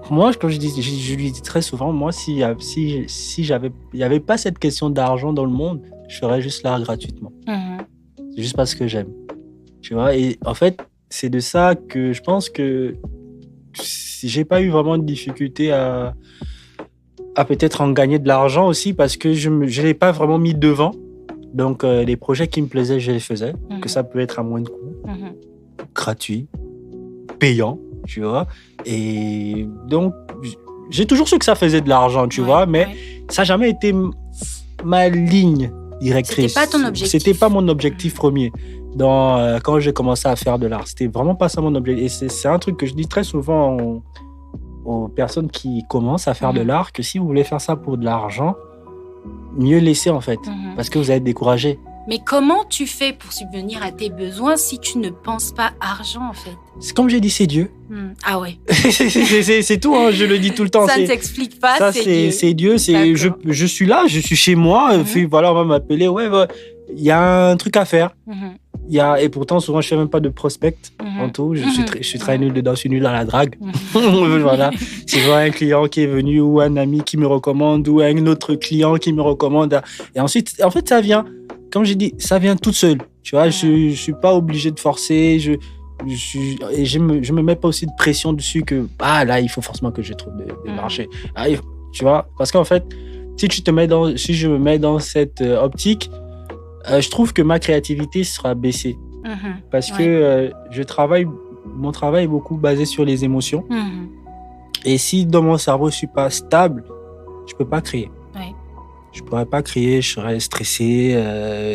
Speaker 2: Moi, comme je lui dis très souvent, moi, si il y avait pas cette question d'argent dans le monde, je ferais juste l'art gratuitement. C'est juste parce que j'aime. Tu vois, et en fait, c'est de ça que je pense que j'ai pas eu vraiment de difficulté à peut-être en gagner de l'argent aussi, parce que je l'ai pas vraiment mis devant. Donc, les projets qui me plaisaient, je les faisais. Que ça peut être à moins de coûts, gratuit, payant, tu vois. Et donc, j'ai toujours su que ça faisait de l'argent, tu vois, mais ça n'a jamais été ma ligne directrice.
Speaker 1: C'était pas ton objectif.
Speaker 2: C'était pas mon objectif premier. Quand j'ai commencé à faire de l'art, c'était vraiment pas ça mon objectif. Et c'est un truc que je dis très souvent aux personnes qui commencent à faire de l'art, que si vous voulez faire ça pour de l'argent, mieux laisser en fait, parce que vous allez être découragé.
Speaker 1: Mais comment tu fais pour subvenir à tes besoins si tu ne penses pas argent, en fait?
Speaker 2: C'est comme j'ai dit, c'est Dieu.
Speaker 1: Ah ouais.
Speaker 2: c'est tout, hein, je le dis tout le temps.
Speaker 1: Ça ne s'explique pas,
Speaker 2: ça, c'est Dieu. Je suis là, je suis chez moi. Voilà, on va m'appeler. Ouais, il y a un truc à faire. Et pourtant, souvent, je ne fais même pas de prospect en tout. Je suis très nul dedans, je suis nul à la drague. Voilà. Si je vois un client qui est venu ou un ami qui me recommande ou un autre client qui me recommande. Et ensuite, en fait, ça vient. Comme j'ai dit, ça vient toute seule. Tu vois, je ne suis pas obligé de forcer. Et je me mets pas aussi de pression dessus que là, il faut forcément que je trouve des marchés. Tu vois, parce qu'en fait, si je me mets dans cette optique, je trouve que ma créativité sera baissée. Parce que mon travail est beaucoup basé sur les émotions. Et si dans mon cerveau, je suis pas stable, je peux pas créer. Je pourrais pas créer, je serais stressé.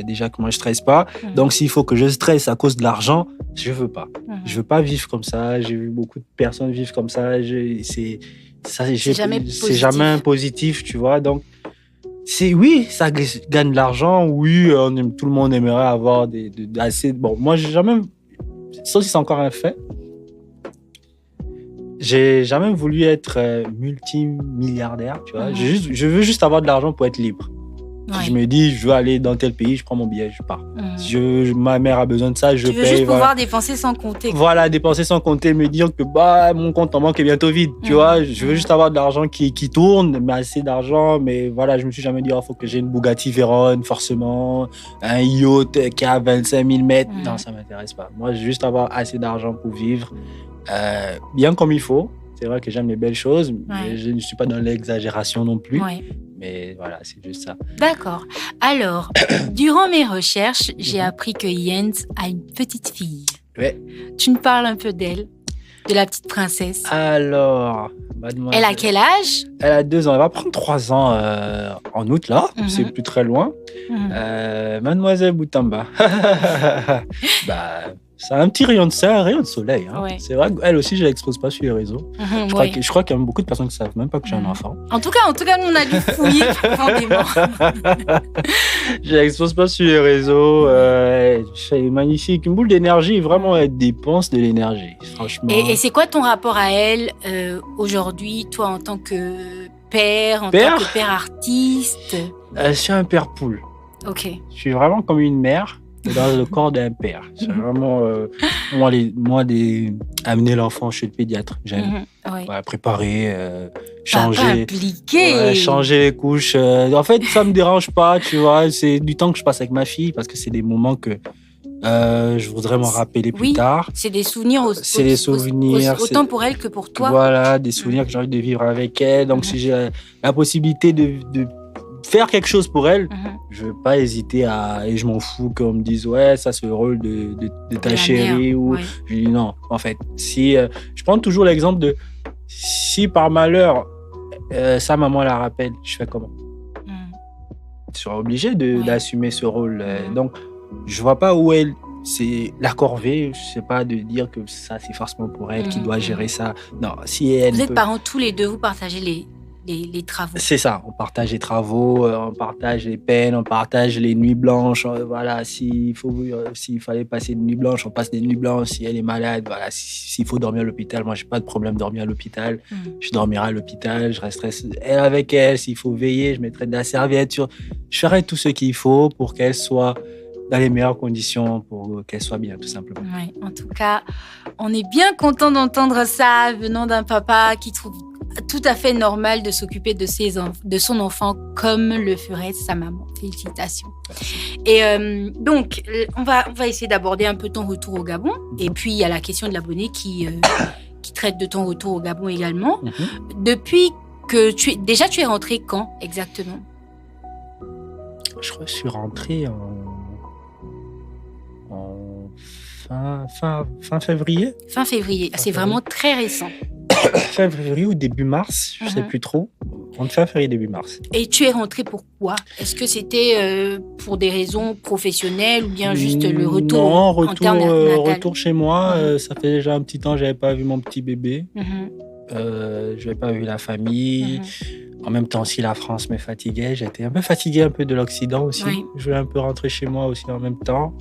Speaker 2: Déjà que moi, je stresse pas. Donc, s'il faut que je stresse à cause de l'argent, je veux pas. Je veux pas vivre comme ça. J'ai vu beaucoup de personnes vivre comme ça. C'est jamais positif, tu vois. Donc, oui, ça gagne de l'argent. Oui, tout le monde aimerait avoir assez. Bon, moi, j'ai jamais. Ça aussi, c'est encore un fait. J'ai jamais voulu être multimilliardaire, tu vois. Je veux juste avoir de l'argent pour être libre. Si je me dis, je veux aller dans tel pays, je prends mon billet, je pars. Ma mère a besoin de ça, je paye.
Speaker 1: Tu veux juste pouvoir dépenser sans compter.
Speaker 2: Voilà, dépenser sans compter, me dire que mon compte en banque est bientôt vide. Tu vois, je veux juste avoir de l'argent qui tourne, mais assez d'argent. Mais voilà, je me suis jamais dit, il faut que j'ai une Bugatti Veyron, forcément, un yacht qui a 25 000 mètres. Non, ça m'intéresse pas. Moi, je veux juste avoir assez d'argent pour vivre bien comme il faut. C'est vrai que j'aime les belles choses, mais je ne suis pas dans l'exagération non plus. Mais voilà, c'est juste ça.
Speaker 1: D'accord. Alors, durant mes recherches, j'ai appris que Jens a une petite fille.
Speaker 2: Ouais.
Speaker 1: Tu nous parles un peu d'elle, de la petite princesse.
Speaker 2: Alors,
Speaker 1: elle a quel âge?
Speaker 2: Elle a 2 ans. Elle va prendre 3 ans en août, là. C'est plus très loin. Mademoiselle Boutamba. C'est un petit rayon de soleil. Hein. C'est vrai qu'elle aussi, je ne l'expose pas sur les réseaux. Je crois qu'il y a beaucoup de personnes qui ne savent même pas que j'ai un enfant.
Speaker 1: En tout cas, nous, on a dû fouiller profondément.
Speaker 2: Je ne l'expose pas sur les réseaux. C'est magnifique. Une boule d'énergie. Vraiment, elle dépense de l'énergie. Franchement.
Speaker 1: Et c'est quoi ton rapport à elle aujourd'hui, toi, en tant que père, tant que père artiste?
Speaker 2: Je suis un père poule.
Speaker 1: Ok.
Speaker 2: Je suis vraiment comme une mère dans le corps d'un père. C'est vraiment amener l'enfant chez le pédiatre. J'aime préparer, changer, changer les couches. En fait, ça me dérange pas, tu vois. C'est du temps que je passe avec ma fille parce que c'est des moments que je voudrais m'en rappeler plus tard.
Speaker 1: C'est des souvenirs.
Speaker 2: C'est des souvenirs.
Speaker 1: Autant pour elle que pour toi.
Speaker 2: Voilà, des souvenirs que j'ai envie de vivre avec elle. Donc, si j'ai la possibilité de faire quelque chose pour elle, je ne vais pas hésiter et je m'en fous qu'on me dise ça c'est le rôle de ta chérie ou je dis non. En fait, si je prends toujours l'exemple de si par malheur sa maman la rappelle, je fais comment? Je serai obligé d'assumer ce rôle. Donc je vois pas où c'est la corvée, je sais pas de dire que ça c'est forcément pour elle qui doit gérer ça. Non, si elle
Speaker 1: vous êtes parents tous les deux, vous partagez les travaux.
Speaker 2: C'est ça, on partage les travaux, on partage les peines, on partage les nuits blanches. Voilà, s'il fallait passer une nuit blanche, on passe des nuits blanches. Si elle est malade, voilà, s'il faut dormir à l'hôpital, moi j'ai pas de problème de dormir à l'hôpital. Je dormirai à l'hôpital, je resterai avec elle. S'il faut veiller, je mettrai de la serviette je ferai tout ce qu'il faut pour qu'elle soit dans les meilleures conditions, pour qu'elle soit bien, tout simplement.
Speaker 1: Ouais, en tout cas, on est bien content d'entendre ça venant d'un papa qui trouve tout à fait normal de s'occuper de son enfant comme le ferait sa maman. Félicitations. Et donc, on va essayer d'aborder un peu ton retour au Gabon. Et puis, il y a la question de l'abonné qui traite de ton retour au Gabon également. Depuis que tu es rentré quand exactement?
Speaker 2: Je crois que je suis rentré en fin février.
Speaker 1: Fin février. C'est vraiment très récent.
Speaker 2: Fin février ou début mars, je ne sais plus trop. Entre fin février et début mars.
Speaker 1: Et tu es rentré pourquoi? Est-ce que c'était pour des raisons professionnelles ou bien juste le retour?
Speaker 2: Non, retour chez moi. Ça fait déjà un petit temps que je n'avais pas vu mon petit bébé. Je n'avais pas vu la famille. En même temps, si la France me fatiguait, j'étais un peu fatigué un peu de l'Occident aussi. Je voulais un peu rentrer chez moi aussi en même temps.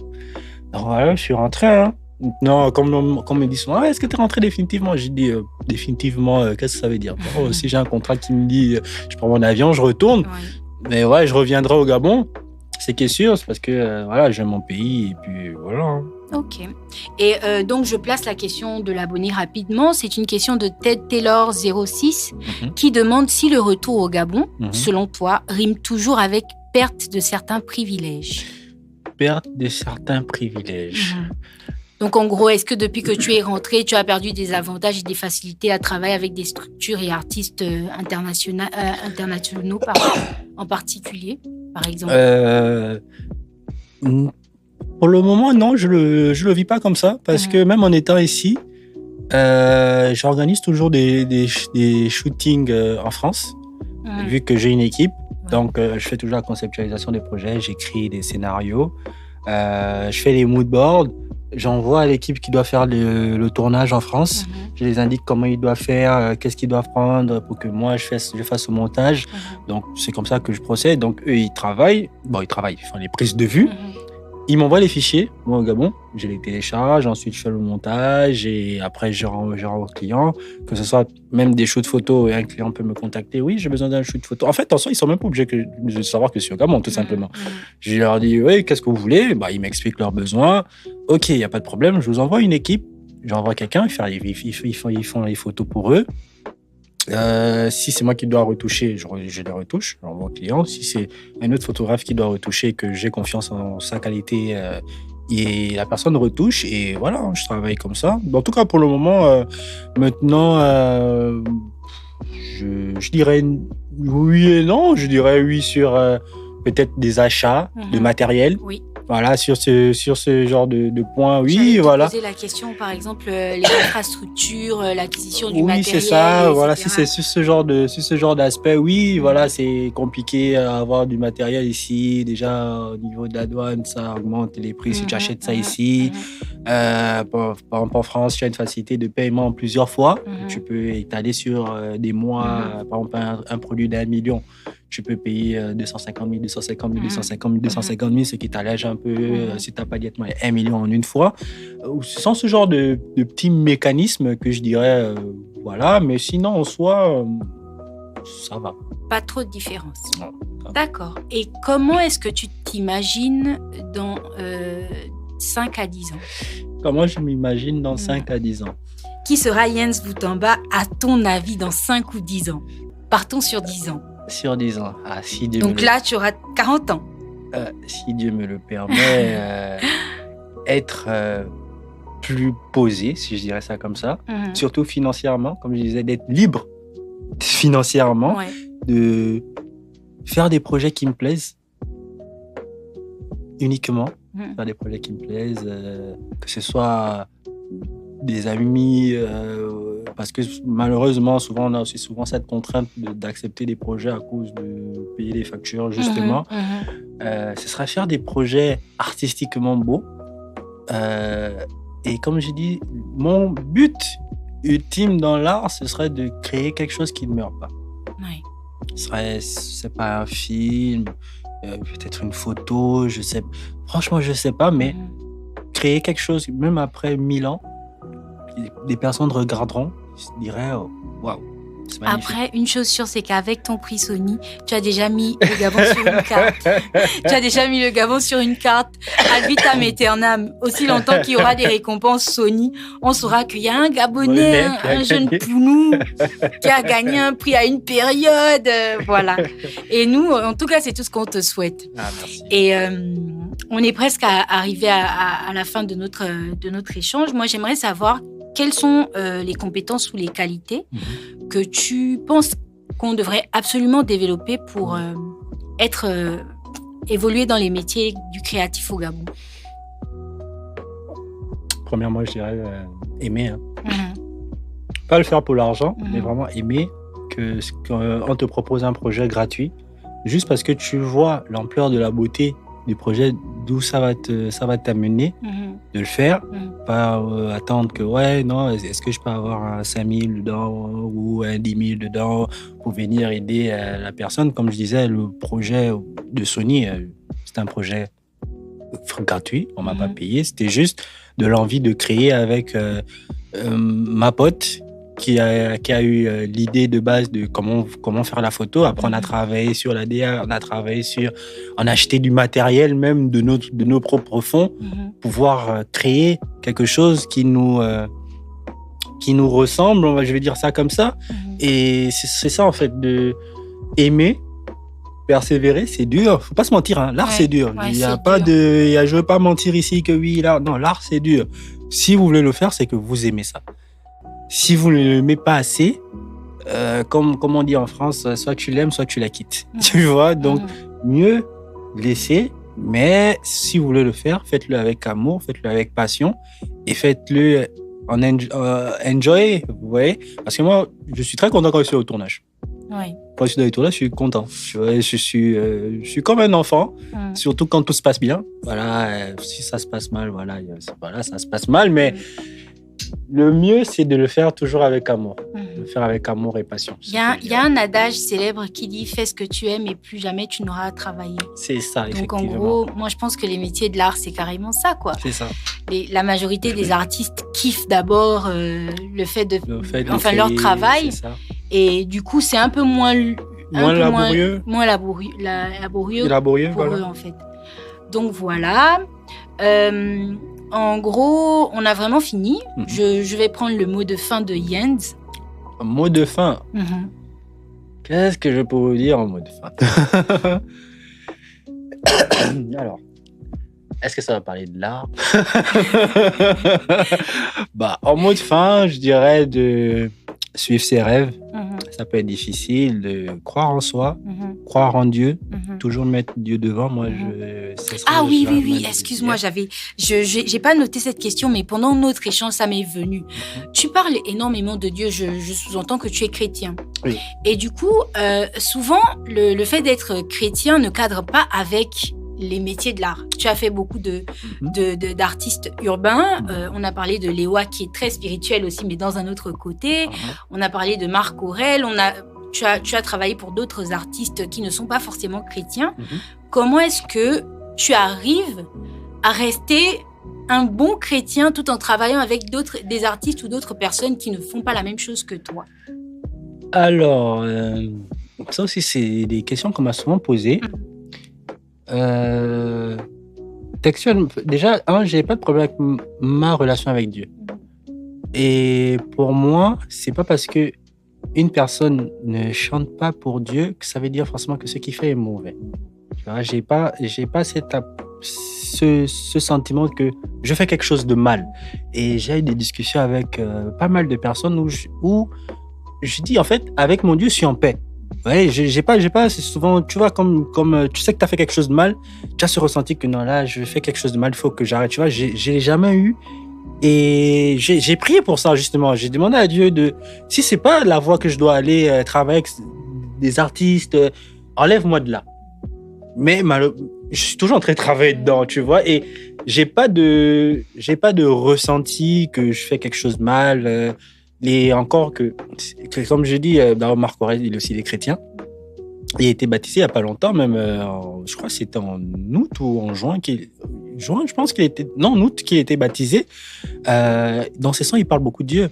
Speaker 2: Alors voilà, je suis rentré. Non, comme on me dit souvent, est-ce que tu es rentré définitivement? J'ai dit définitivement, qu'est-ce que ça veut dire? Si j'ai un contrat qui me dit, je prends mon avion, je retourne. Mais je reviendrai au Gabon. C'est qui est sûr, c'est parce que j'aime mon pays et puis voilà.
Speaker 1: Ok. Et donc, je place la question de l'abonné rapidement. C'est une question de Ted Taylor 06 qui demande si le retour au Gabon, selon toi, rime toujours avec perte de certains privilèges.
Speaker 2: Perte de certains privilèges.
Speaker 1: Donc, en gros, est-ce que depuis que tu es rentré, tu as perdu des avantages et des facilités à travailler avec des structures et artistes internationaux en particulier, par exemple?
Speaker 2: Pour le moment, non, je le vis pas comme ça, parce que même en étant ici, j'organise toujours des shootings en France, vu que j'ai une équipe. Donc, je fais toujours la conceptualisation des projets, j'écris des scénarios, je fais les moodboards, j'envoie à l'équipe qui doit faire le tournage en France. Je les indique comment ils doivent faire, qu'est-ce qu'ils doivent prendre pour que moi, je fasse le montage. Donc, c'est comme ça que je procède. Donc, eux, ils travaillent. Bon, ils font les prises de vue. Il m'envoie les fichiers, moi au Gabon, je les télécharge, ensuite je fais le montage et après je renvoie au client, que ce soit même des shoots photos et un client peut me contacter, oui j'ai besoin d'un shoot photo. En fait en soi ils sont même pas obligés de savoir que je suis au Gabon tout simplement. Je leur dis oui qu'est-ce que vous voulez, ils m'expliquent leurs besoins, ok il n'y a pas de problème, je vous envoie une équipe, j'envoie quelqu'un, ils font les photos pour eux. Si c'est moi qui dois retoucher, je les retouche, j'envoie au client. Si c'est un autre photographe qui doit retoucher, que j'ai confiance en sa qualité, et la personne retouche, et voilà, je travaille comme ça. En tout cas, pour le moment, maintenant, je dirais oui et non. Je dirais oui sur peut-être des achats de matériel.
Speaker 1: Oui.
Speaker 2: Voilà, sur ce genre de points, oui,
Speaker 1: J'allais te
Speaker 2: voilà.
Speaker 1: poser la question, par exemple, les infrastructures, l'acquisition du matériel.
Speaker 2: Oui, c'est ça,
Speaker 1: etc.
Speaker 2: voilà, si c'est sur ce genre d'aspect, oui, voilà, c'est compliqué à avoir du matériel ici. Déjà, au niveau de la douane, ça augmente les prix si tu achètes ça ici. Par exemple, en France, tu as une facilité de paiement en plusieurs fois. Tu peux étaler sur des mois, par exemple, un produit d'1 million. Tu peux payer 250 000, 250 000, 250 000, 250 000, ce qui t'allège un peu si tu n'as pas directement 1 million en une fois. Sans ce genre de petits mécanismes que je dirais, voilà, mais sinon en soi, ça va.
Speaker 1: Pas trop de différence.
Speaker 2: Non.
Speaker 1: D'accord. Et comment est-ce que tu t'imagines dans 5 à 10 ans?
Speaker 2: Comment je m'imagine dans 5 à 10 ans?
Speaker 1: Qui sera Jens Boutamba, à ton avis, dans 5 ou 10 ans? Partons sur 10 ans.
Speaker 2: Sur 10 ans. Ah, si Dieu
Speaker 1: Donc là, tu auras 40 ans.
Speaker 2: Si Dieu me le permet, être plus posé, si je dirais ça comme ça, surtout financièrement, comme je disais, d'être libre financièrement, de faire des projets qui me plaisent uniquement, faire des projets qui me plaisent, que ce soit des amis, parce que malheureusement, souvent, on a aussi souvent cette contrainte d'accepter des projets à cause de payer les factures, justement. Ce sera faire des projets artistiquement beaux. Et comme j'ai dit, mon but ultime dans l'art, ce serait de créer quelque chose qui ne meurt pas.
Speaker 1: Oui.
Speaker 2: C'est pas un film, peut-être une photo, je sais. Franchement, je sais pas, mais créer quelque chose, même après 1000 ans, des personnes regarderont, se diraient waouh, c'est magnifique.
Speaker 1: Après, une chose sûre, c'est qu'avec ton prix Sony, tu as déjà mis le Gabon sur une carte. Tu as déjà mis le Gabon sur une carte. Ad vitam aeternam. Aussi longtemps qu'il y aura des récompenses Sony, on saura qu'il y a un Gabonais, un jeune Pounou, qui a gagné un prix à une période. Voilà. Et nous, en tout cas, c'est tout ce qu'on te souhaite.
Speaker 2: Ah, merci.
Speaker 1: Et on est presque arrivé à la fin de notre échange. Moi, j'aimerais savoir quelles sont les compétences ou les qualités que tu penses qu'on devrait absolument développer pour évoluer dans les métiers du créatif au Gabon?
Speaker 2: Premièrement, je dirais aimer. Pas le faire pour l'argent, mais vraiment aimer qu'on te propose un projet gratuit, juste parce que tu vois l'ampleur de la beauté du projet, d'où ça va t'amener, de le faire, pas attendre que, est-ce que je peux avoir un 5 000 dedans ou un 10 000 dedans pour venir aider la personne. Comme je disais, le projet de Sony, c'est un projet gratuit, on m'a pas payé, c'était juste de l'envie de créer avec ma pote qui a eu l'idée de base de comment faire la photo. Après, on a travaillé sur la DA, on a acheté du matériel même de nos propres fonds, pouvoir créer quelque chose qui nous ressemble, je vais dire ça comme ça. Et c'est ça, en fait, de aimer, persévérer, c'est dur. Faut pas se mentir, hein. L'art, c'est dur. Il y a pas je veux pas mentir ici que oui, l'art. Non, l'art, c'est dur. Si vous voulez le faire, c'est que vous aimez ça. Si vous ne l'aimez pas assez, comme on dit en France, soit tu l'aimes, soit tu la quittes. Tu vois, donc mieux laisser, mais si vous voulez le faire, faites-le avec amour, faites-le avec passion et faites-le en enjoy, vous voyez. Parce que moi, je suis très content quand je suis au tournage.
Speaker 1: Oui.
Speaker 2: Quand je suis dans les tournages, je suis content. Tu vois, je suis comme un enfant, surtout quand tout se passe bien. Voilà, si ça se passe mal, ça se passe mal, mais le mieux, c'est de le faire toujours avec amour. De le faire avec amour et passion.
Speaker 1: Il y a un adage célèbre qui dit « Fais ce que tu aimes et plus jamais tu n'auras à travailler ».
Speaker 2: C'est ça, effectivement.
Speaker 1: Donc, en gros, moi, je pense que les métiers de l'art, c'est carrément ça, quoi.
Speaker 2: C'est ça.
Speaker 1: La majorité des artistes kiffent d'abord le fait de
Speaker 2: créer,
Speaker 1: leur travail.
Speaker 2: C'est ça.
Speaker 1: Et du coup, c'est un peu moins
Speaker 2: laborieux.
Speaker 1: Moins laborieux pour
Speaker 2: voilà.
Speaker 1: eux, en fait. Donc, voilà. En gros, on a vraiment fini. Je vais prendre le mot de fin de Jens.
Speaker 2: Un mot de fin. Qu'est-ce que je peux vous dire en mot de fin? Alors, est-ce que ça va parler de l'art? En mot de fin, je dirais de suivre ses rêves. Ça peut être difficile, de croire en soi, croire en Dieu, toujours mettre Dieu devant. Moi,
Speaker 1: oui. Excuse-moi, j'ai pas noté cette question, mais pendant notre échange, ça m'est venu. Tu parles énormément de Dieu. Je sous-entends que tu es chrétien.
Speaker 2: Oui.
Speaker 1: Et du coup, souvent, le fait d'être chrétien ne cadre pas avec les métiers de l'art. Tu as fait beaucoup d'artistes urbains. On a parlé de Léa qui est très spirituel aussi, mais dans un autre côté. On a parlé de Marc Aurèle. Tu as travaillé pour d'autres artistes qui ne sont pas forcément chrétiens. Comment est-ce que tu arrives à rester un bon chrétien tout en travaillant avec des artistes ou d'autres personnes qui ne font pas la même chose que toi?
Speaker 2: Alors, ça aussi, c'est des questions qu'on m'a souvent posées. Textuellement, déjà, j'ai pas de problème avec ma relation avec Dieu. Et pour moi, c'est pas parce que une personne ne chante pas pour Dieu que ça veut dire forcément que ce qu'il fait est mauvais. Tu vois, j'ai pas ce sentiment que je fais quelque chose de mal. Et j'ai eu des discussions avec pas mal de personnes où je dis en fait, avec mon Dieu, je suis en paix. Ouais, j'ai pas, c'est souvent, tu vois, comme tu sais que tu as fait quelque chose de mal, tu as ce ressenti que non, là, je fais quelque chose de mal, il faut que j'arrête, tu vois, j'ai jamais eu. Et j'ai prié pour ça, justement. J'ai demandé à Dieu si c'est pas la voie que je dois aller travailler avec des artistes, enlève-moi de là. Mais je suis toujours en train de travailler dedans, tu vois, et j'ai pas de ressenti que je fais quelque chose de mal. Et encore que comme je dis, Marc Aurèle, il est chrétien. Il a été baptisé il n'y a pas longtemps, même, je crois que c'était en août ou en juin. Je pense qu'il était... Non, en août qu'il a été baptisé. Dans ses sons, il parle beaucoup de Dieu.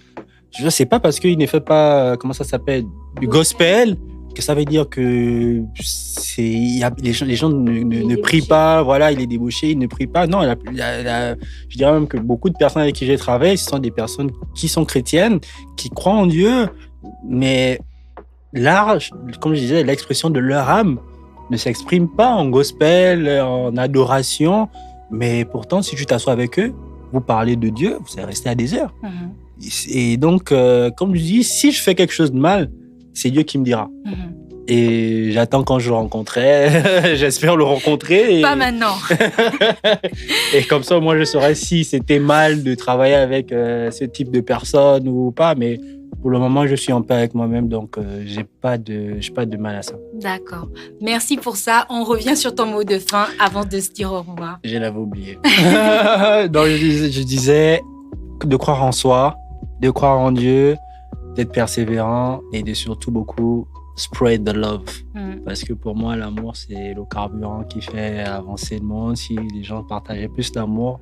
Speaker 2: Je ne sais pas parce qu'il ne fait pas, comment ça s'appelle, du gospel, que ça veut dire que les gens ne prient pas, voilà, il est débauché, il ne prie pas. Non, je dirais même que beaucoup de personnes avec qui j'ai travaillé, ce sont des personnes qui sont chrétiennes, qui croient en Dieu, mais l'art, comme je disais, l'expression de leur âme ne s'exprime pas en gospel, en adoration, mais pourtant, si tu t'assois avec eux, vous parlez de Dieu, vous allez rester à des heures. Et donc, comme je dis, si je fais quelque chose de mal, c'est Dieu qui me dira. Et j'attends quand je le rencontrerai. J'espère le rencontrer.
Speaker 1: Pas maintenant.
Speaker 2: Et comme ça, moi, je saurais si c'était mal de travailler avec ce type de personne ou pas. Mais pour le moment, je suis en paix avec moi-même. Donc, j'ai pas de mal à ça.
Speaker 1: D'accord. Merci pour ça. On revient sur ton mot de fin avant de se dire au revoir.
Speaker 2: Je l'avais oublié. Donc, je disais de croire en soi, de croire en Dieu, d'être persévérant et de surtout beaucoup spread the love. Parce que pour moi, l'amour, c'est le carburant qui fait avancer le monde. Si les gens partageaient plus d'amour,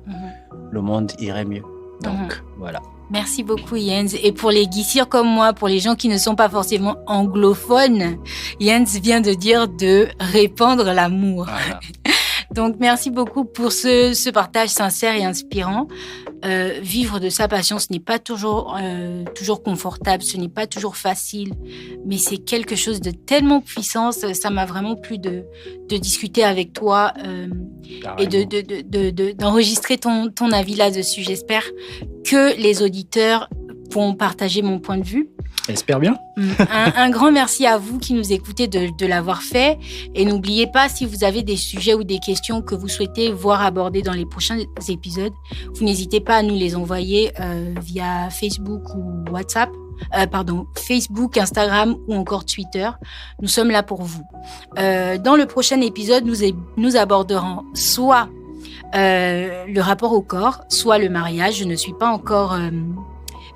Speaker 2: le monde irait mieux. Donc, voilà.
Speaker 1: Merci beaucoup, Jens. Et pour les guissirs comme moi, pour les gens qui ne sont pas forcément anglophones, Jens vient de dire de répandre l'amour.
Speaker 2: Voilà.
Speaker 1: Donc, merci beaucoup pour ce partage sincère et inspirant. Vivre de sa passion, ce n'est pas toujours confortable, ce n'est pas toujours facile, mais c'est quelque chose de tellement puissant. Ça m'a vraiment plu de discuter avec toi et d'enregistrer ton avis là-dessus. J'espère que les auditeurs vont partager mon point de vue.
Speaker 2: J'espère bien.
Speaker 1: Un grand merci à vous qui nous écoutez de l'avoir fait. Et n'oubliez pas, si vous avez des sujets ou des questions que vous souhaitez voir abordées dans les prochains épisodes, vous n'hésitez pas à nous les envoyer via Facebook ou WhatsApp. Facebook, Instagram ou encore Twitter. Nous sommes là pour vous. Dans le prochain épisode, nous aborderons soit le rapport au corps, soit le mariage. Je ne suis pas encore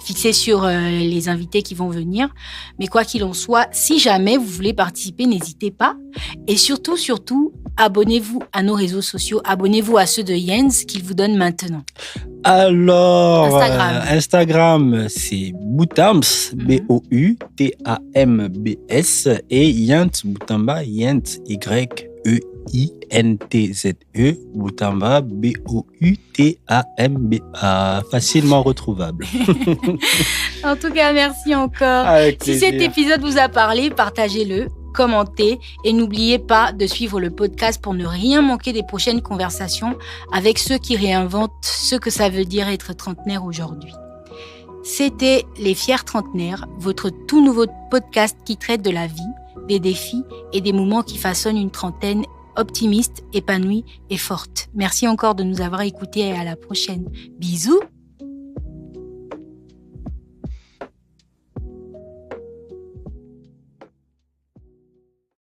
Speaker 1: fixé sur les invités qui vont venir. Mais quoi qu'il en soit, si jamais vous voulez participer, n'hésitez pas. Et surtout, abonnez-vous à nos réseaux sociaux. Abonnez-vous à ceux de Jens qu'il vous donne maintenant.
Speaker 2: Alors, Instagram, c'est Boutambs, B-O-U-T-A-M-B-S, et Yent Boutamba, Yent, Y-E-I-N-T-Z-E, Boutamba, B-O-U-T-A-M-B-A, facilement retrouvable.
Speaker 1: En tout cas, merci encore. Si cet épisode vous a parlé, partagez-le, commentez et n'oubliez pas de suivre le podcast pour ne rien manquer des prochaines conversations avec ceux qui réinventent ce que ça veut dire être trentenaire aujourd'hui. C'était Les Fiers Trentenaires, votre tout nouveau podcast qui traite de la vie, des défis et des moments qui façonnent une trentaine optimiste, épanouie et forte. Merci encore de nous avoir écoutés et à la prochaine. Bisous!